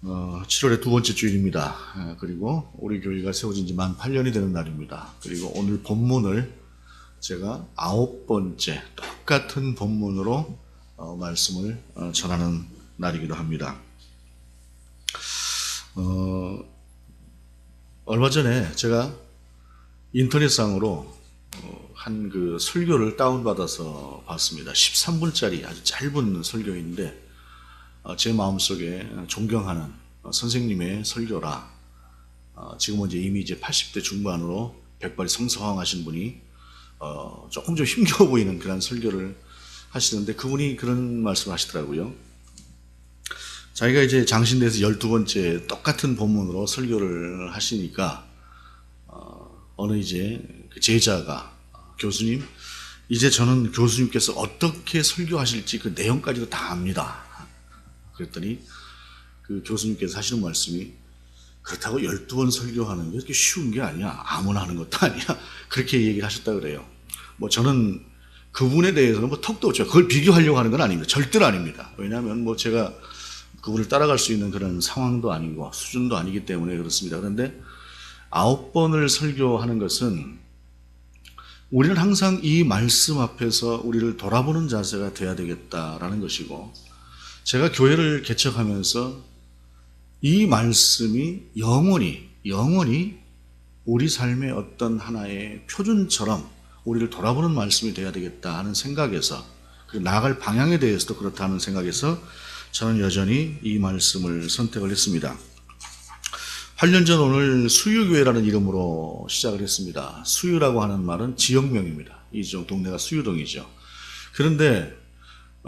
7월의 두 번째 주일입니다. 그리고 우리 교회가 세워진 지 만 8년이 되는 날입니다. 그리고 오늘 본문을 제가 9번째 똑같은 본문으로 말씀을 전하는 날이기도 합니다. 얼마 전에 제가 인터넷상으로 한 그 설교를 다운받아서 봤습니다. 13분짜리 아주 짧은 설교인데 제 마음속에 존경하는 선생님의 설교라, 지금은 이미 80대 중반으로 백발이 성성하신 분이 조금 좀 힘겨워 보이는 그런 설교를 하시는데, 그분이 그런 말씀을 하시더라고요. 자기가 이제 장신대에서 12번째 똑같은 본문으로 설교를 하시니까 어느 이제 그 제자가, 교수님, 이제 저는 교수님께서 어떻게 설교하실지 그 내용까지도 다 압니다. 그랬더니 그 교수님께서 하시는 말씀이, 그렇다고 12번 설교하는 게 그렇게 쉬운 게 아니야. 아무나 하는 것도 아니야. 그렇게 얘기를 하셨다 그래요. 저는 그분에 대해서는 턱도 없죠. 그걸 비교하려고 하는 건 아닙니다. 절대로 아닙니다. 왜냐하면 제가 그분을 따라갈 수 있는 그런 상황도 아니고 수준도 아니기 때문에 그렇습니다. 그런데 9번을 설교하는 것은 우리는 항상 이 말씀 앞에서 우리를 돌아보는 자세가 돼야 되겠다라는 것이고, 제가 교회를 개척하면서 이 말씀이 영원히 우리 삶의 어떤 하나의 표준처럼 우리를 돌아보는 말씀이 돼야 되겠다 하는 생각에서, 그리고 나아갈 방향에 대해서도 그렇다는 생각에서 저는 여전히 이 말씀을 선택을 했습니다. 8년 전 오늘 수유교회라는 이름으로 시작을 했습니다. 수유라고 하는 말은 지역명입니다. 이 동네가 수유동이죠. 그런데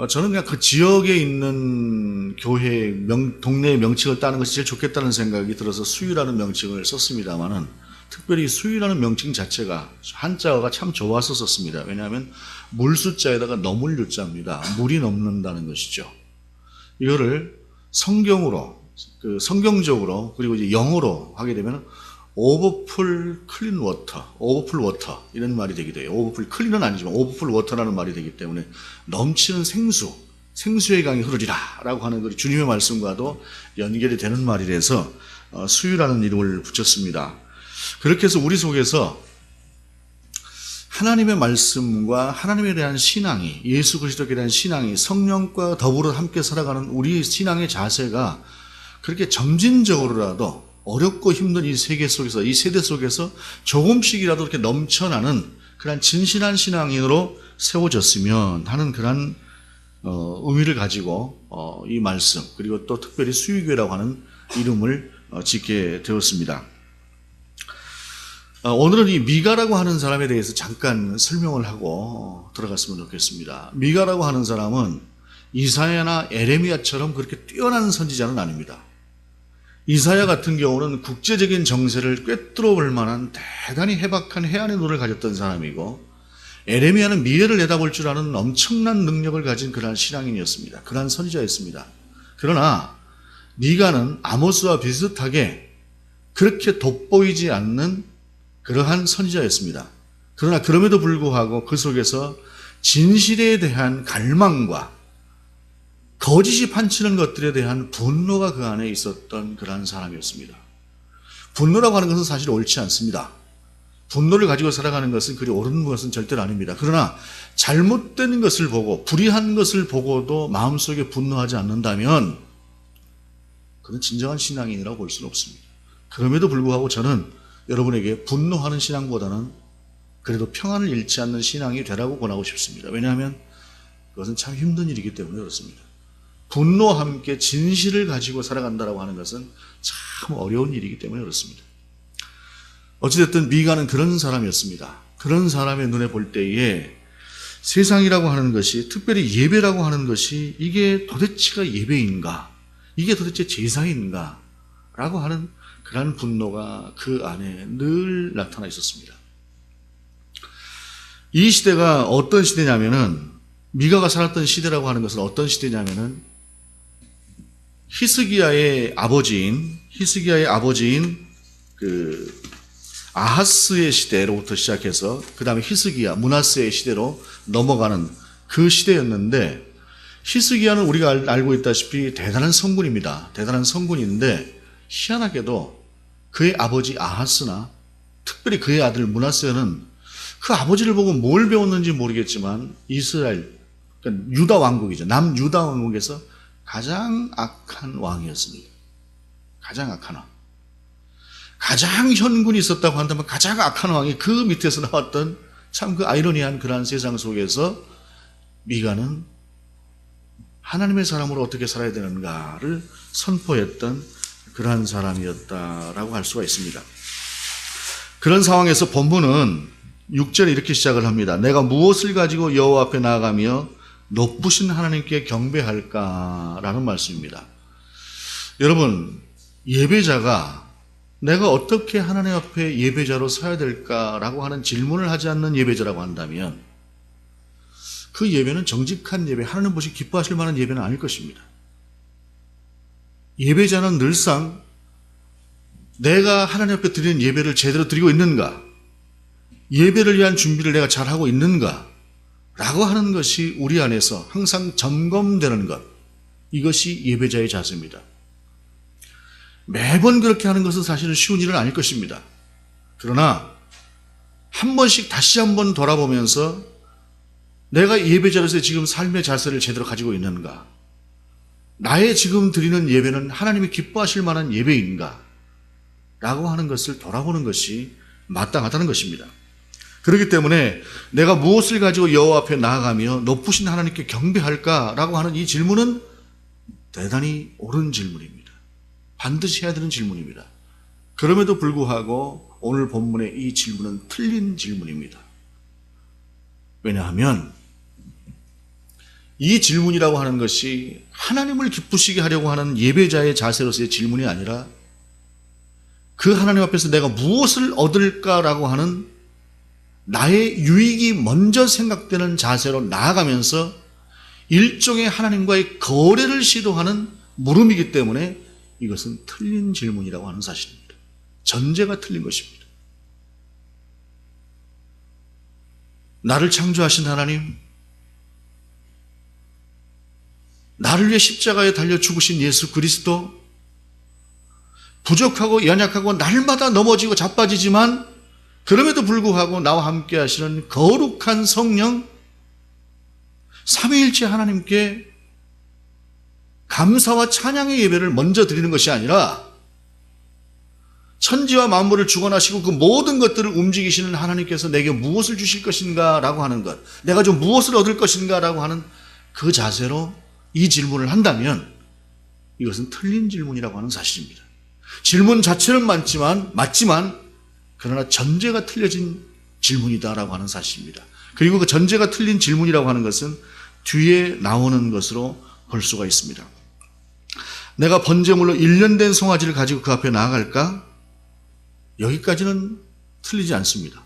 저는 그냥 그 지역에 있는 교회 동네의 명칭을 따는 것이 제일 좋겠다는 생각이 들어서 수유라는 명칭을 썼습니다만은, 특별히 수유라는 명칭 자체가 한자어가 참 좋아서 썼습니다. 왜냐하면 물숫자에다가 넘을 유자입니다. 물이 넘는다는 것이죠. 이거를 성경적으로, 그리고 이제 영어로 하게 되면 오버풀 클린 워터, 오버풀 워터 이런 말이 되게 돼요. 오버풀 클린은 아니지만 오버풀 워터라는 말이 되기 때문에 넘치는 생수의 강이 흐르리라 라고 하는 그 주님의 말씀과도 연결이 되는 말이라서 수유라는 이름을 붙였습니다. 그렇게 해서 우리 속에서 하나님의 말씀과 하나님에 대한 신앙이, 예수 그리스도에 대한 신앙이 성령과 더불어 함께 살아가는 우리 신앙의 자세가 그렇게 점진적으로라도 어렵고 힘든 이 세계 속에서, 이 세대 속에서 조금씩이라도 이렇게 넘쳐나는 그런 진실한 신앙인으로 세워졌으면 하는 그런 의미를 가지고 이 말씀, 그리고 또 특별히 수유교회라고 하는 이름을 짓게 되었습니다. 오늘은 이 미가라고 하는 사람에 대해서 잠깐 설명을 하고 들어갔으면 좋겠습니다. 미가라고 하는 사람은 이사야나 에레미야처럼 그렇게 뛰어난 선지자는 아닙니다. 이사야 같은 경우는 국제적인 정세를 꿰뚫어 볼 만한 대단히 해박한 해안의 눈을 가졌던 사람이고, 에레미야는 미래를 내다볼 줄 아는 엄청난 능력을 가진 그러한 신앙인이었습니다. 그러한 선지자였습니다. 그러나 미가는 아모스와 비슷하게 그렇게 돋보이지 않는 그러한 선지자였습니다. 그러나 그럼에도 불구하고 그 속에서 진실에 대한 갈망과 거짓이 판치는 것들에 대한 분노가 그 안에 있었던 그러한 사람이었습니다. 분노라고 하는 것은 사실 옳지 않습니다. 분노를 가지고 살아가는 것은 그리 옳은 것은 절대로 아닙니다. 그러나 잘못된 것을 보고, 불의한 것을 보고도 마음속에 분노하지 않는다면 그는 진정한 신앙인이라고 볼 수는 없습니다. 그럼에도 불구하고 저는 여러분에게 분노하는 신앙보다는 그래도 평안을 잃지 않는 신앙이 되라고 권하고 싶습니다. 왜냐하면 그것은 참 힘든 일이기 때문에 그렇습니다. 분노와 함께 진실을 가지고 살아간다고 하는 것은 참 어려운 일이기 때문에 그렇습니다. 어찌됐든 미가는 그런 사람이었습니다. 그런 사람의 눈에 볼 때에 세상이라고 하는 것이, 특별히 예배라고 하는 것이, 이게 도대체가 예배인가? 이게 도대체 제사인가? 라고 하는 그런 분노가 그 안에 늘 나타나 있었습니다. 이 시대가 어떤 시대냐면은, 미가가 살았던 시대라고 하는 것은 어떤 시대냐면은 히스기야의 아버지인 그 아하스의 시대로부터 시작해서 그 다음에 히스기야, 므낫세의 시대로 넘어가는 그 시대였는데, 히스기야는 우리가 알고 있다시피 대단한 성군입니다. 대단한 성군인데 희한하게도 그의 아버지 아하스나 특별히 그의 아들 므낫세는 그 아버지를 보고 뭘 배웠는지 모르겠지만 이스라엘, 그러니까 유다 왕국이죠. 남유다 왕국에서 가장 악한 왕이었습니다. 가장 악한 왕. 가장 현군이 있었다고 한다면 가장 악한 왕이 그 밑에서 나왔던 참 그 아이러니한 그러한 세상 속에서 미가는 하나님의 사람으로 어떻게 살아야 되는가를 선포했던 그러한 사람이었다라고 할 수가 있습니다. 그런 상황에서 본문은 6절에 이렇게 시작을 합니다. 내가 무엇을 가지고 여호와 앞에 나아가며 높으신 하나님께 경배할까라는 말씀입니다. 여러분, 예배자가 내가 어떻게 하나님 앞에 예배자로 서야 될까라고 하는 질문을 하지 않는 예배자라고 한다면 그 예배는 정직한 예배, 하나님 보시 기뻐하실 만한 예배는 아닐 것입니다. 예배자는 늘상 내가 하나님 앞에 드리는 예배를 제대로 드리고 있는가, 예배를 위한 준비를 내가 잘하고 있는가 라고 하는 것이 우리 안에서 항상 점검되는 것, 이것이 예배자의 자세입니다. 매번 그렇게 하는 것은 사실은 쉬운 일은 아닐 것입니다. 그러나 한 번씩 다시 한번 돌아보면서 내가 예배자로서의 지금 삶의 자세를 제대로 가지고 있는가, 나의 지금 드리는 예배는 하나님이 기뻐하실 만한 예배인가 라고 하는 것을 돌아보는 것이 마땅하다는 것입니다. 그렇기 때문에 내가 무엇을 가지고 여호와 앞에 나아가며 높으신 하나님께 경배할까라고 하는 이 질문은 대단히 옳은 질문입니다. 반드시 해야 되는 질문입니다. 그럼에도 불구하고 오늘 본문의 이 질문은 틀린 질문입니다. 왜냐하면 이 질문이라고 하는 것이 하나님을 기쁘시게 하려고 하는 예배자의 자세로서의 질문이 아니라 그 하나님 앞에서 내가 무엇을 얻을까라고 하는 나의 유익이 먼저 생각되는 자세로 나아가면서 일종의 하나님과의 거래를 시도하는 물음이기 때문에 이것은 틀린 질문이라고 하는 사실입니다. 전제가 틀린 것입니다. 나를 창조하신 하나님, 나를 위해 십자가에 달려 죽으신 예수 그리스도, 부족하고 연약하고 날마다 넘어지고 자빠지지만 그럼에도 불구하고 나와 함께 하시는 거룩한 성령, 삼위일체 하나님께 감사와 찬양의 예배를 먼저 드리는 것이 아니라 천지와 만물을 주관하시고 그 모든 것들을 움직이시는 하나님께서 내게 무엇을 주실 것인가 라고 하는 것, 내가 좀 무엇을 얻을 것인가 라고 하는 그 자세로 이 질문을 한다면 이것은 틀린 질문이라고 하는 사실입니다. 질문 자체는 맞지만 그러나 전제가 틀려진 질문이다라고 하는 사실입니다. 그리고 그 전제가 틀린 질문이라고 하는 것은 뒤에 나오는 것으로 볼 수가 있습니다. 내가 번제물로 1년 된 송아지를 가지고 그 앞에 나아갈까? 여기까지는 틀리지 않습니다.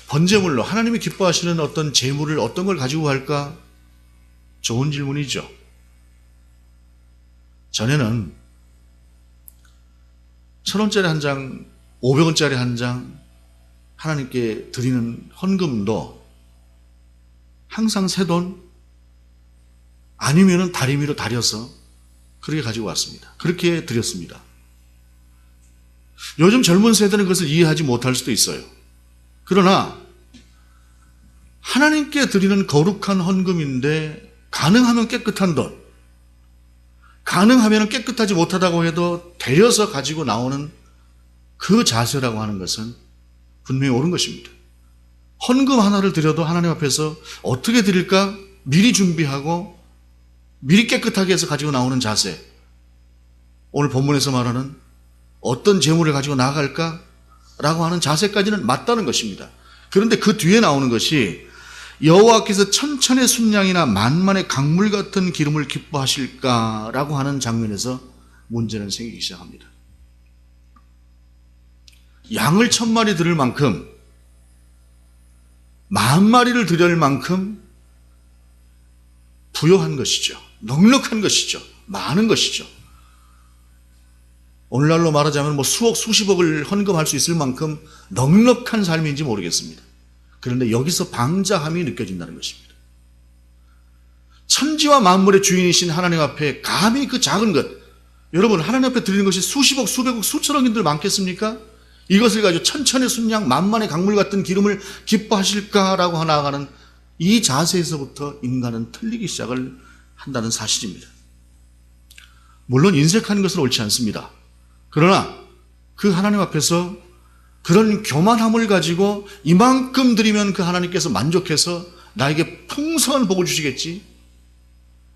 번제물로 하나님이 기뻐하시는 어떤 제물을 어떤 걸 가지고 갈까? 좋은 질문이죠. 전에는 1,000원짜리 한 장, 500원짜리 한 장 하나님께 드리는 헌금도 항상 새돈 아니면은 다리미로 다려서 그렇게 가지고 왔습니다. 그렇게 드렸습니다. 요즘 젊은 세대는 그것을 이해하지 못할 수도 있어요. 그러나 하나님께 드리는 거룩한 헌금인데 가능하면 깨끗한 돈, 가능하면 깨끗하지 못하다고 해도 데려서 가지고 나오는 그 자세라고 하는 것은 분명히 옳은 것입니다. 헌금 하나를 드려도 하나님 앞에서 어떻게 드릴까 미리 준비하고 미리 깨끗하게 해서 가지고 나오는 자세, 오늘 본문에서 말하는 어떤 재물을 가지고 나아갈까 라고 하는 자세까지는 맞다는 것입니다. 그런데 그 뒤에 나오는 것이 여호와께서 천천의 순양이나 만만의 강물 같은 기름을 기뻐하실까라고 하는 장면에서 문제는 생기기 시작합니다. 양을 1,000마리 드릴 만큼, 10,000마리를 드릴 만큼 부요한 것이죠. 넉넉한 것이죠. 많은 것이죠. 오늘날로 말하자면 뭐 수억, 수십억을 헌금할 수 있을 만큼 넉넉한 삶인지 모르겠습니다. 그런데 여기서 방자함이 느껴진다는 것입니다. 천지와 만물의 주인이신 하나님 앞에 감히 그 작은 것, 여러분 하나님 앞에 드리는 것이 수십억, 수백억, 수천억인들 많겠습니까? 이것을 가지고 천천의 순양, 만만의 강물 같은 기름을 기뻐하실까라고 나아가는 이 자세에서부터 인간은 틀리기 시작을 한다는 사실입니다. 물론 인색하는 것은 옳지 않습니다. 그러나 그 하나님 앞에서 그런 교만함을 가지고 이만큼 드리면 그 하나님께서 만족해서 나에게 풍성한 복을 주시겠지,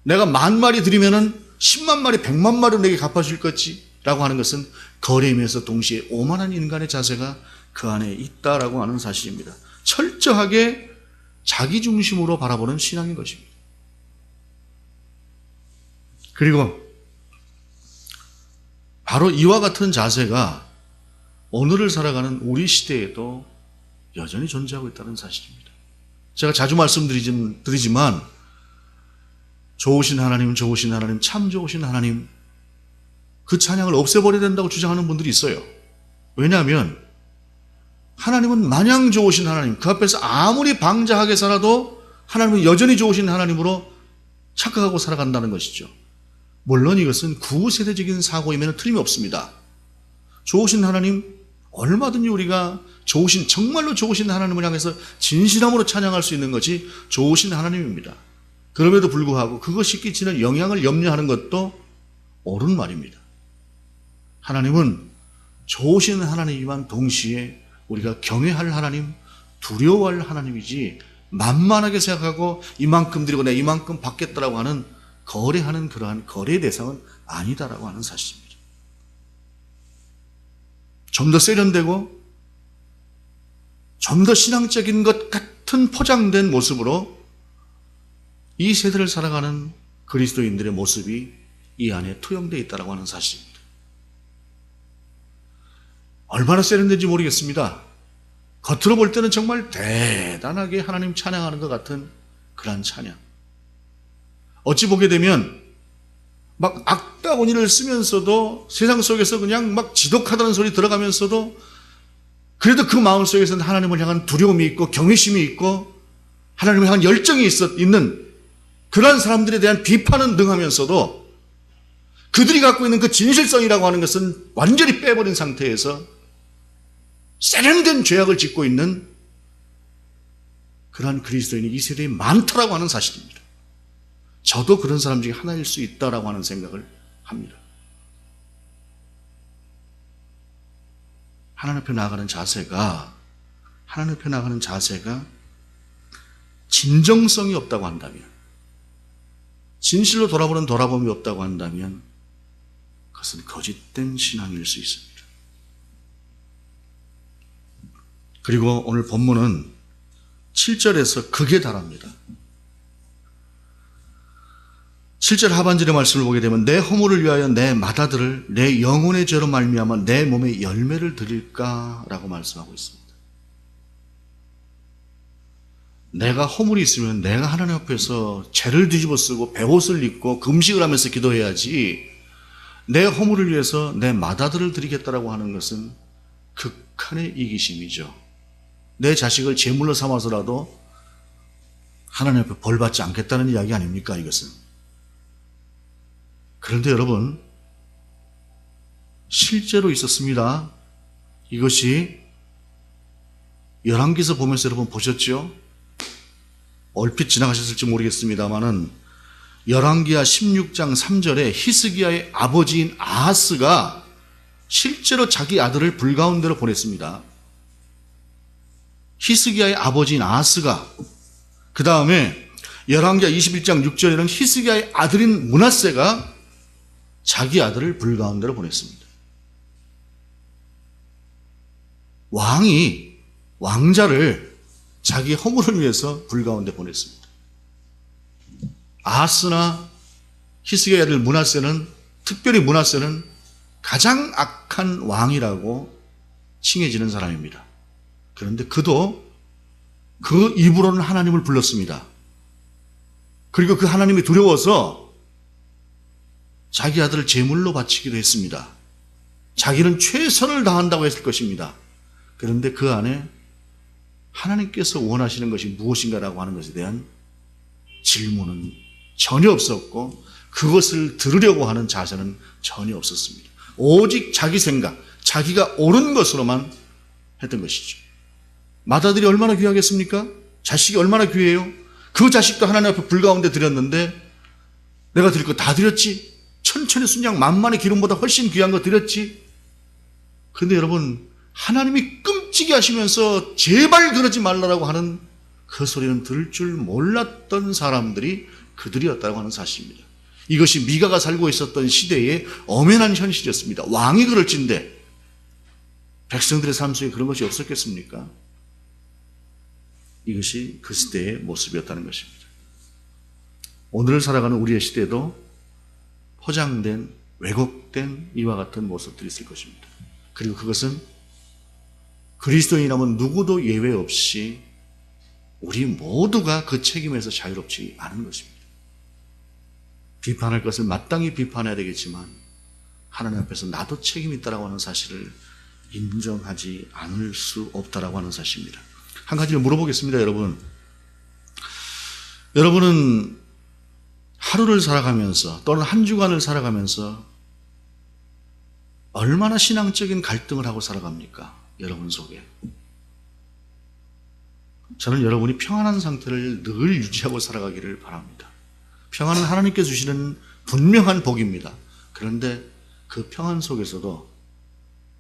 내가 10,000마리 드리면은 10만 마리, 100만 마리로 내게 갚아줄 거지 라고 하는 것은 거래임에서 동시에 오만한 인간의 자세가 그 안에 있다라고 하는 사실입니다. 철저하게 자기 중심으로 바라보는 신앙인 것입니다. 그리고 바로 이와 같은 자세가 오늘을 살아가는 우리 시대에도 여전히 존재하고 있다는 사실입니다. 제가 자주 말씀드리지만 좋으신 하나님, 좋으신 하나님, 참 좋으신 하나님, 그 찬양을 없애버려야 된다고 주장하는 분들이 있어요. 왜냐하면 하나님은 마냥 좋으신 하나님, 그 앞에서 아무리 방자하게 살아도 하나님은 여전히 좋으신 하나님으로 착각하고 살아간다는 것이죠. 물론 이것은 구세대적인 사고임에는 틀림이 없습니다. 좋으신 하나님, 얼마든지 우리가 좋으신, 정말로 좋으신 하나님을 향해서 진실함으로 찬양할 수 있는 것이 좋으신 하나님입니다. 그럼에도 불구하고 그것이 끼치는 영향을 염려하는 것도 옳은 말입니다. 하나님은 좋으신 하나님이지만 동시에 우리가 경외할 하나님, 두려워할 하나님이지 만만하게 생각하고 이만큼 드리고 내가 이만큼 받겠다라고 하는 거래하는 그러한 거래 대상은 아니다라고 하는 사실입니다. 좀 더 세련되고 좀 더 신앙적인 것 같은 포장된 모습으로 이 세대를 살아가는 그리스도인들의 모습이 이 안에 투영되어 있다고 하는 사실입니다. 얼마나 세련된지 모르겠습니다. 겉으로 볼 때는 정말 대단하게 하나님 찬양하는 것 같은 그런 찬양. 어찌 보게 되면 막 악다구니를 쓰면서도 세상 속에서 그냥 막 지독하다는 소리 들어가면서도 그래도 그 마음 속에서는 하나님을 향한 두려움이 있고 경외심이 있고 하나님을 향한 열정이 있는 그러한 사람들에 대한 비판은 능하면서도 그들이 갖고 있는 그 진실성이라고 하는 것은 완전히 빼버린 상태에서 세련된 죄악을 짓고 있는 그러한 그리스도인이 이 세대에 많다라고 하는 사실입니다. 저도 그런 사람 중에 하나일 수 있다라고 하는 생각을 합니다. 하나님 앞에 나아가는 자세가 진정성이 없다고 한다면, 진실로 돌아보는 돌아봄이 없다고 한다면 그것은 거짓된 신앙일 수 있습니다. 그리고 오늘 본문은 7절에서 극에 달합니다. 7절 하반절의 말씀을 보게 되면 내 허물을 위하여 내 맏아들을 내 영혼의 죄로 말미암아 내 몸에 열매를 드릴까라고 말씀하고 있습니다. 내가 허물이 있으면 내가 하나님 앞에서 죄를 뒤집어 쓰고 베옷을 입고 금식을 하면서 기도해야지, 내 허물을 위해서 내 맏아들을 드리겠다라고 하는 것은 극한의 이기심이죠. 내 자식을 제물로 삼아서라도 하나님 앞에 벌받지 않겠다는 이야기 아닙니까, 이것은? 그런데 여러분, 실제로 있었습니다. 이것이 열왕기서 보면서 여러분 보셨죠? 얼핏 지나가셨을지 모르겠습니다만은 열왕기하 16장 3절에 히스기야의 아버지인 아하스가 실제로 자기 아들을 불가운데로 보냈습니다. 히스기야의 아버지인 아하스가, 그 다음에 열왕기하 21장 6절에는 히스기야의 아들인 므낫세가 자기 아들을 불가운데로 보냈습니다. 왕이 왕자를 자기 허물을 위해서 불가운데 보냈습니다. 아하스나 히스기야의 아들 므낫세는, 특별히 므낫세는 가장 악한 왕이라고 칭해지는 사람입니다. 그런데 그도 그 입으로는 하나님을 불렀습니다. 그리고 그 하나님이 두려워서 자기 아들을 제물로 바치기도 했습니다. 자기는 최선을 다한다고 했을 것입니다. 그런데 그 안에 하나님께서 원하시는 것이 무엇인가라고 하는 것에 대한 질문은 전혀 없었고 그것을 들으려고 하는 자세는 전혀 없었습니다. 오직 자기 생각, 자기가 옳은 것으로만 했던 것이죠. 맏아들이 얼마나 귀하겠습니까? 자식이 얼마나 귀해요? 그 자식도 하나님 앞에 불 가운데 드렸는데 내가 드릴 거 다 드렸지? 천천히 순양 만만의 기름보다 훨씬 귀한 거 드렸지? 근데 여러분, 하나님이 끔찍이 하시면서 제발 그러지 말라고 하는 그 소리는 들을 줄 몰랐던 사람들이 그들이었다고 하는 사실입니다. 이것이 미가가 살고 있었던 시대의 엄연한 현실이었습니다. 왕이 그럴진데 백성들의 삶 속에 그런 것이 없었겠습니까? 이것이 그 시대의 모습이었다는 것입니다. 오늘을 살아가는 우리의 시대도 포장된, 왜곡된 이와 같은 모습들이 있을 것입니다. 그리고 그것은 그리스도인이라면 누구도 예외 없이 우리 모두가 그 책임에서 자유롭지 않은 것입니다. 비판할 것을 마땅히 비판해야 되겠지만 하나님 앞에서 나도 책임이 있다고 하는 사실을 인정하지 않을 수 없다고 하는 사실입니다. 한 가지를 물어보겠습니다, 여러분. 여러분은 하루를 살아가면서 또는 한 주간을 살아가면서 얼마나 신앙적인 갈등을 하고 살아갑니까? 여러분 속에. 저는 여러분이 평안한 상태를 늘 유지하고 살아가기를 바랍니다. 평안은 하나님께 주시는 분명한 복입니다. 그런데 그 평안 속에서도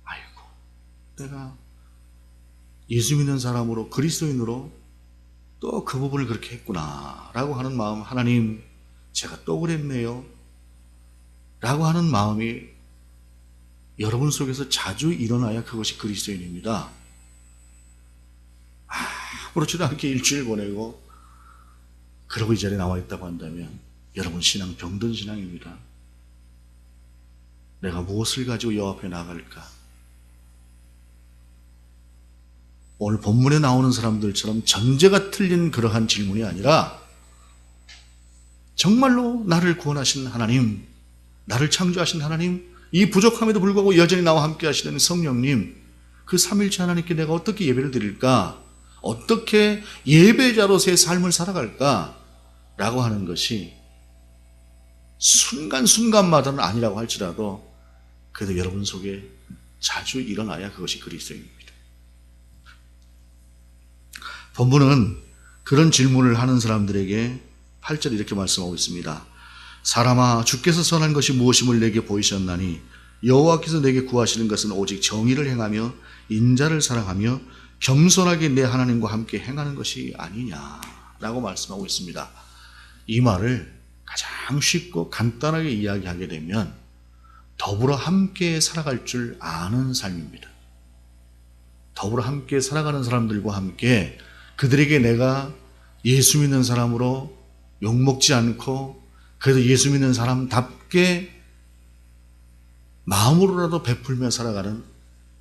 아이고 내가 예수 믿는 사람으로 그리스도인으로 또 그 부분을 그렇게 했구나 라고 하는 마음, 하나님 제가 또 그랬네요 라고 하는 마음이 여러분 속에서 자주 일어나야 그것이 그리스도인입니다. 아무렇지도 않게 일주일 보내고 그러고 이 자리에 나와 있다고 한다면 여러분 신앙 병든 신앙입니다. 내가 무엇을 가지고 여호와 앞에 나갈까? 오늘 본문에 나오는 사람들처럼 전제가 틀린 그러한 질문이 아니라 정말로 나를 구원하신 하나님, 나를 창조하신 하나님, 이 부족함에도 불구하고 여전히 나와 함께 하시는 성령님, 그 삼일체 하나님께 내가 어떻게 예배를 드릴까? 어떻게 예배자로서의 삶을 살아갈까? 라고 하는 것이 순간순간마다는 아니라고 할지라도 그래도 여러분 속에 자주 일어나야 그것이 그리스도입니다. 본문은 그런 질문을 하는 사람들에게 8절에 이렇게 말씀하고 있습니다. 사람아, 주께서 선한 것이 무엇임을 내게 보이셨나니 여호와께서 내게 구하시는 것은 오직 정의를 행하며 인자를 사랑하며 겸손하게 내 하나님과 함께 행하는 것이 아니냐라고 말씀하고 있습니다. 이 말을 가장 쉽고 간단하게 이야기하게 되면 더불어 함께 살아갈 줄 아는 삶입니다. 더불어 함께 살아가는 사람들과 함께 그들에게 내가 예수 믿는 사람으로 욕먹지 않고 그래도 예수 믿는 사람답게 마음으로라도 베풀며 살아가는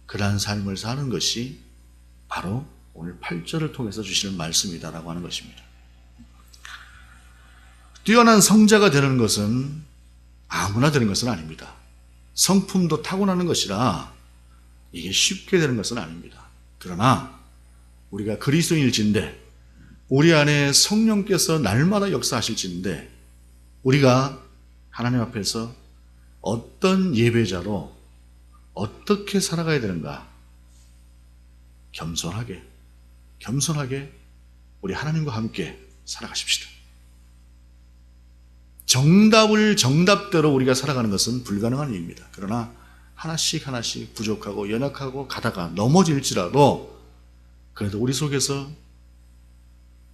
그러한 삶을 사는 것이 바로 오늘 8절을 통해서 주시는 말씀이다라고 하는 것입니다. 뛰어난 성자가 되는 것은 아무나 되는 것은 아닙니다. 성품도 타고나는 것이라 이게 쉽게 되는 것은 아닙니다. 그러나 우리가 그리스도인일진데 우리 안에 성령께서 날마다 역사하실진데 우리가 하나님 앞에서 어떤 예배자로 어떻게 살아가야 되는가? 겸손하게 우리 하나님과 함께 살아가십시다. 정답을 정답대로 우리가 살아가는 것은 불가능한 일입니다. 그러나 하나씩 부족하고 연약하고 가다가 넘어질지라도 그래도 우리 속에서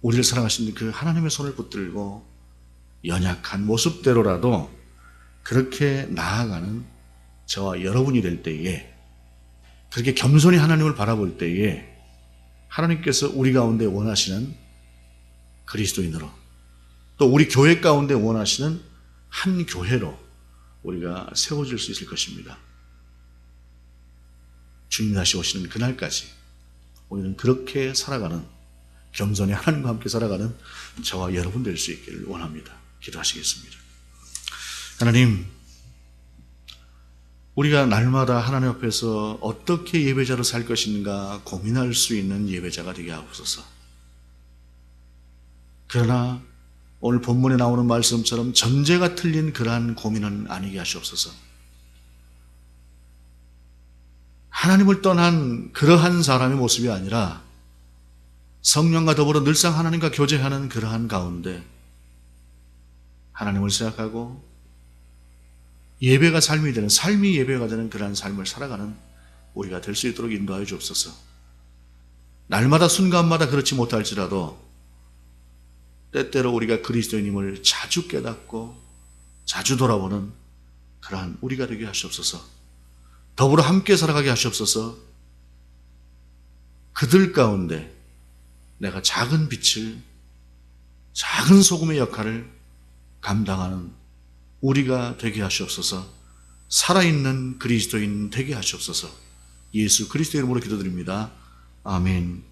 우리를 사랑하시는 그 하나님의 손을 붙들고 연약한 모습대로라도 그렇게 나아가는 저와 여러분이 될 때에, 그렇게 겸손히 하나님을 바라볼 때에 하나님께서 우리 가운데 원하시는 그리스도인으로, 또 우리 교회 가운데 원하시는 한 교회로 우리가 세워질 수 있을 것입니다. 주님 다시 오시는 그날까지 우리는 그렇게 살아가는, 겸손히 하나님과 함께 살아가는 저와 여러분 될 수 있기를 원합니다. 기도하시겠습니다. 하나님, 우리가 날마다 하나님 앞에서 어떻게 예배자로 살 것인가 고민할 수 있는 예배자가 되게 하옵소서. 그러나 오늘 본문에 나오는 말씀처럼 전제가 틀린 그러한 고민은 아니게 하시옵소서. 하나님을 떠난 그러한 사람의 모습이 아니라 성령과 더불어 늘상 하나님과 교제하는 그러한 가운데 하나님을 생각하고 예배가 삶이 되는, 삶이 예배가 되는 그러한 삶을 살아가는 우리가 될 수 있도록 인도하여 주옵소서. 날마다 순간마다 그렇지 못할지라도 때때로 우리가 그리스도인임을 자주 깨닫고 자주 돌아보는 그러한 우리가 되게 하시옵소서. 더불어 함께 살아가게 하시옵소서. 그들 가운데 내가 작은 빛을, 작은 소금의 역할을 감당하는 우리가 되게 하시옵소서. 살아있는 그리스도인 되게 하시옵소서. 예수 그리스도의 이름으로 기도드립니다. 아멘.